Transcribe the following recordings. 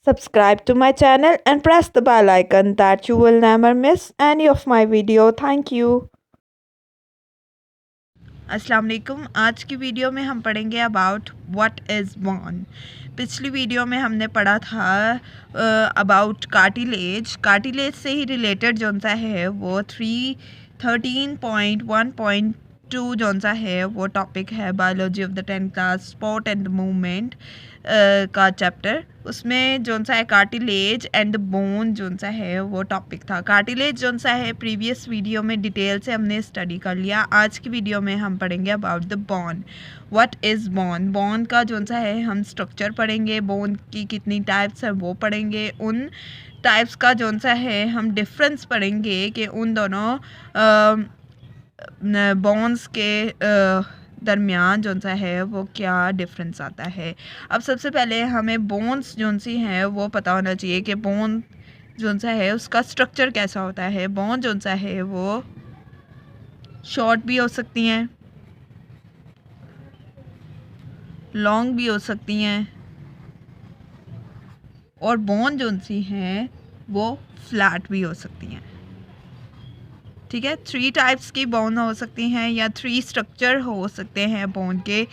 Subscribe to my channel and press the bell icon that you will never miss any of my video. Thank you. अस्सलाम वालेकुम। आज की video में हम पढ़ेंगे अबाउट व्हाट इज़ बोन। पिछली video में हमने पढ़ा था अबाउट कार्टिलेज। कार्टिलेज से ही रिलेटेड जौन सा है वो 13.1.2 जौन सा है वो टॉपिक है biology of the 10th class sport and movement का चैप्टर। उसमें जौन सा है कार्टिलेज एंड बोन जौन सा है वो टॉपिक था। कार्टिलेज जौन सा है प्रीवियस वीडियो में डिटेल से हमने स्टडी कर लिया। आज की वीडियो में हम पढ़ेंगे about the bone. What is bone. Bone का जौन सा है हम स्ट्रक्चर पढ़ेंगे, बोन की कितनी टाइप्स हैं वो पढ़ेंगे, उन टाइप्स का जौन सा है हम डिफरेंस पढ़ेंगे कि उन दोनों बोन्स के दरमियान जौन सा है वो क्या डिफरेंस आता है। अब सबसे पहले हमें बोन्स जौन सी हैं वो पता होना चाहिए कि बोन जौन सा है उसका स्ट्रक्चर कैसा होता है। बोन जौन सा है वो शॉर्ट भी हो सकती हैं, लॉन्ग भी हो सकती हैं, और बोन जौन सी हैं वो फ्लैट भी हो सकती हैं। ठीक है, 3 टाइप्स की बोन हो सकती हैं या 3 स्ट्रक्चर हो सकते हैं बोन के।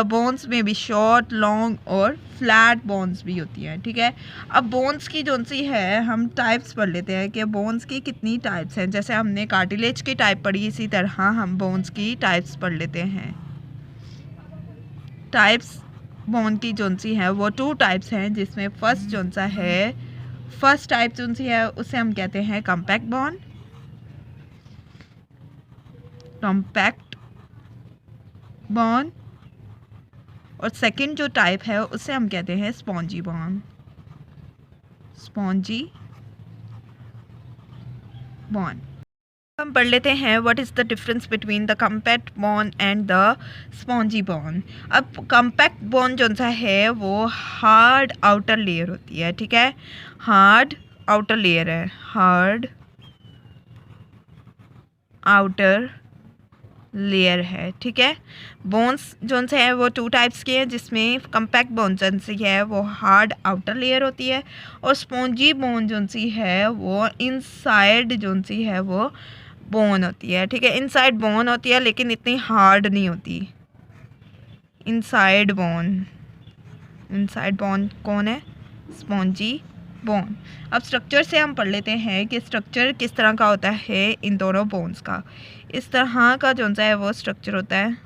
बोन्स में भी शॉर्ट, लॉन्ग और फ्लैट बोन्स भी होती हैं। ठीक है, अब बोन्स की जौन सी है हम टाइप्स पढ़ लेते हैं कि बोन्स की कितनी टाइप्स हैं। जैसे हमने कार्टिलेज की टाइप पढ़ी, इसी तरह हम बोन्स की टाइप्स पढ़ लेते हैं। टाइप्स बोन की जौन सी है वो 2 टाइप्स हैं, जिसमें फर्स्ट जौन सा है फर्स्ट टाइप जौन सी है उसे हम कहते हैं कॉम्पैक्ट बोन। Compact bone. और सेकंड जो टाइप है उसे हम कहते हैं स्पॉन्जी बोन। Spongy bone. हम पढ़ लेते हैं what is the difference between the compact bone and the spongy bone. अब कॉम्पैक्ट बोन जो सा है वो हार्ड आउटर लेयर होती है। ठीक है, हार्ड आउटर लेयर है, हार्ड आउटर लेयर है। ठीक है, बोन्स जोन से है वो 2 टाइप्स के हैं, जिसमें कॉम्पैक्ट बोन जोन सी है वो हार्ड आउटर लेयर होती है, और स्पॉन्जी बोन जोन सी है वो इनसाइड जोन सी है वो बोन होती है। ठीक है, इनसाइड बोन होती है लेकिन इतनी हार्ड नहीं होती। इनसाइड बोन, इनसाइड बोन कौन है? Spongy bone. अब स्ट्रक्चर से हम पढ़ लेते हैं कि स्ट्रक्चर किस तरह का होता है इन दोनों बोन्स का। इस तरह का जो सा है वो स्ट्रक्चर होता है।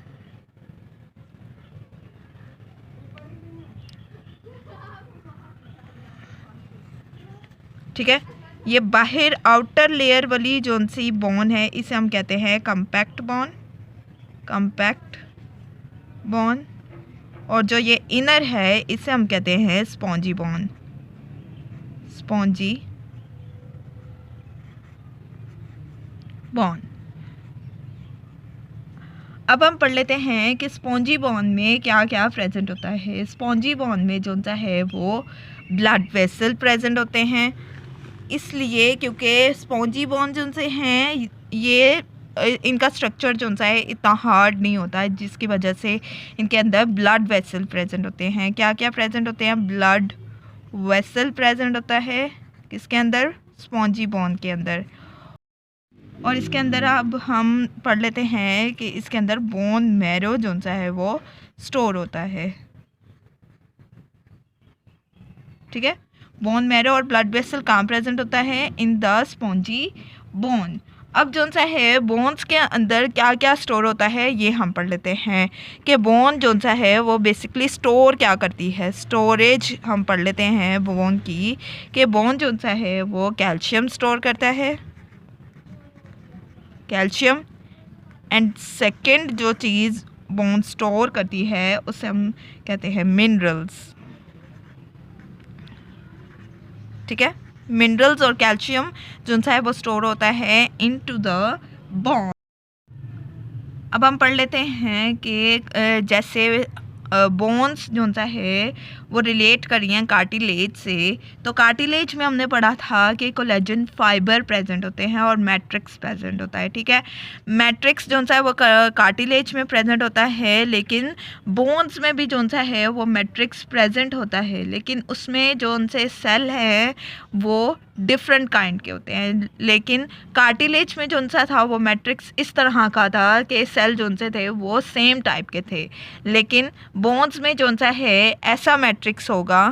ठीक है, ये बाहर आउटर लेयर वाली जो सी बोन है इसे हम कहते हैं कॉम्पैक्ट बोन। Compact bone. और जो ये इनर है इसे हम कहते हैं स्पॉन्जी बोन। Spongy bone. अब हम पढ़ लेते हैं कि स्पॉन्जी बोन में क्या क्या प्रेजेंट होता है। स्पॉन्जी बोन में जो सा है वो ब्लड वेसल प्रेजेंट होते हैं, इसलिए क्योंकि स्पॉन्जी बोन जो से हैं ये इनका स्ट्रक्चर जो सा है इतना हार्ड नहीं होता है, जिसकी वजह से इनके अंदर ब्लड वेसल प्रेजेंट होते हैं। क्या क्या प्रेजेंट होते हैं? ब्लड वेसल प्रेजेंट होता है किसके अंदर? स्पॉन्जी बोन के अंदर। और इसके अंदर अब हम पढ़ लेते हैं कि इसके अंदर बोन मैरो जो सा है वो स्टोर होता है। ठीक है, बोन मैरो और ब्लड वेसल कहाँ प्रेजेंट होता है? In the spongy bone. अब जो सा है बोन्स के अंदर क्या क्या स्टोर होता है ये हम पढ़ लेते हैं कि बोन जो सा है वो बेसिकली स्टोर क्या करती है। स्टोरेज हम पढ़ लेते हैं बोन की कि बोन जो सा है वो कैल्शियम स्टोर करता है, कैल्शियम। एंड सेकंड जो चीज़ बोन स्टोर करती है उसे हम कहते हैं मिनरल्स। ठीक है, मिनरल्स और कैल्शियम जो सा है वो स्टोर होता है इनटू द बोन। अब हम पढ़ लेते हैं कि जैसे बोन्स जो सा है वो रिलेट करी हैं कार्टिलेज से। तो कार्टिलेज में हमने पढ़ा था कि कोलेजन फाइबर प्रेजेंट होते हैं और मैट्रिक्स प्रेजेंट होता है, ठीक है। मैट्रिक्स जो सा है वो कार्टिलेज में प्रेजेंट होता है, लेकिन बोन्स में भी जो सा है वो मैट्रिक्स प्रेजेंट होता है, लेकिन उसमें जो उनसे सेल है वो डिफरेंट काइंड के होते हैं। लेकिन कार्टिलेज में जो सा था वो मैट्रिक्स इस तरह का था कि सेल जो से थे वो सेम टाइप के थे, लेकिन बोन्स में जो सा है ऐसा मैट्रिक्स होगा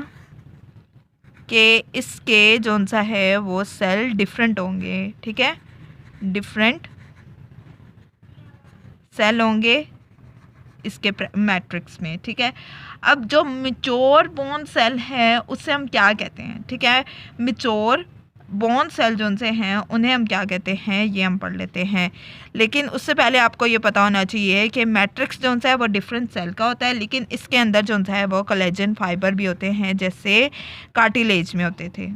कि इसके जो सा है वो सेल डिफरेंट होंगे, ठीक है, डिफरेंट सेल होंगे इसके मैट्रिक्स में, ठीक है। अब जो मैच्योर बोन सेल है उससे हम क्या कहते हैं, ठीक है। मैच्योर बोन सेल जो से हैं उन्हें हम क्या कहते हैं ये हम पढ़ लेते हैं। लेकिन उससे पहले आपको ये पता होना चाहिए कि मैट्रिक्स जो है वो डिफरेंट सेल का होता है, लेकिन इसके अंदर जो है वो कोलेजन फाइबर भी होते हैं, जैसे कार्टिलेज में होते थे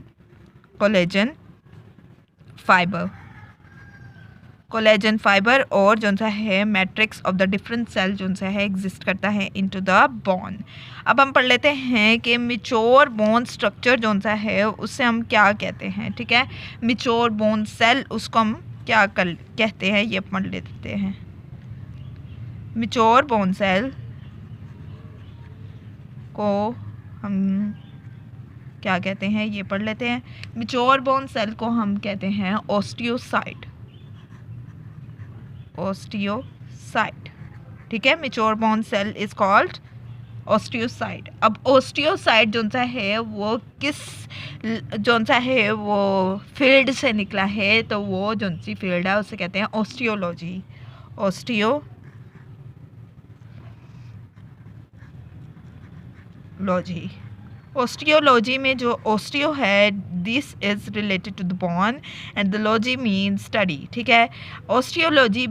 कोलेजन फाइबर। कोलेजन फाइबर और जो सा है matrix of the different cell जो सा है एग्जिस्ट करता है इनटू द बोन। अब हम पढ़ लेते हैं कि मैच्योर बोन स्ट्रक्चर जो सा है उससे हम क्या कहते हैं, ठीक है। मैच्योर बोन सेल उसको हम क्या कहते हैं ये पढ़ लेते हैं। मैच्योर बोन सेल को हम क्या कहते हैं ये पढ़ लेते हैं। मैच्योर बोन सेल को हम कहते हैं ओस्टियोसाइट, ओस्टियोसाइट, ठीक है। Mature bone cell is called osteocyte. अब ओस्टियोसाइट जो सा है वो किस जो सा है वो फील्ड से निकला है, तो वो जो सी फील्ड है उसे कहते हैं ओस्टियोलॉजी। ओस्टियोलॉजी में जो ओस्टियो है this is related to the bone and the logy mean study, ठीक है। ओस्टियोलॉजी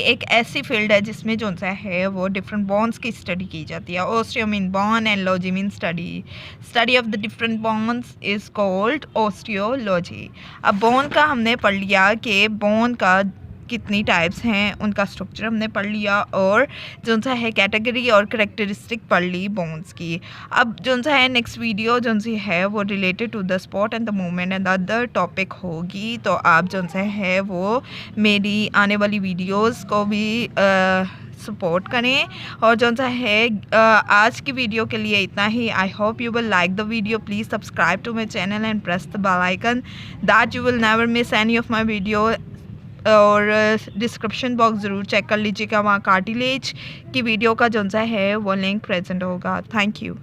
एक ऐसी फील्ड है जिसमें जो सा है वो डिफरेंट बोन्स की स्टडी की जाती है। Osteo mean bone and logy mean study of the different bones is called osteology. अब बोन का हमने पढ़ लिया कि बोन का कितनी टाइप्स हैं, उनका स्ट्रक्चर हमने पढ़ लिया और जो सा है कैटेगरी और करेक्टरिस्टिक पढ़ ली बोन्स की। अब जो सा है नेक्स्ट वीडियो जो सी है वो related to the spot and the movement and other topic होगी, तो आप जो सा है वो मेरी आने वाली वीडियोस को भी सपोर्ट करें। और जो सा है आज की वीडियो के लिए इतना ही। I hope you will like the video. Please subscribe to my channel and press the bell icon that you will never miss any of my video. और डिस्क्रिप्शन बॉक्स ज़रूर चेक कर लीजिएगा, वहाँ कार्टिलेज की वीडियो का जो सा है वो लिंक प्रेजेंट होगा। Thank you.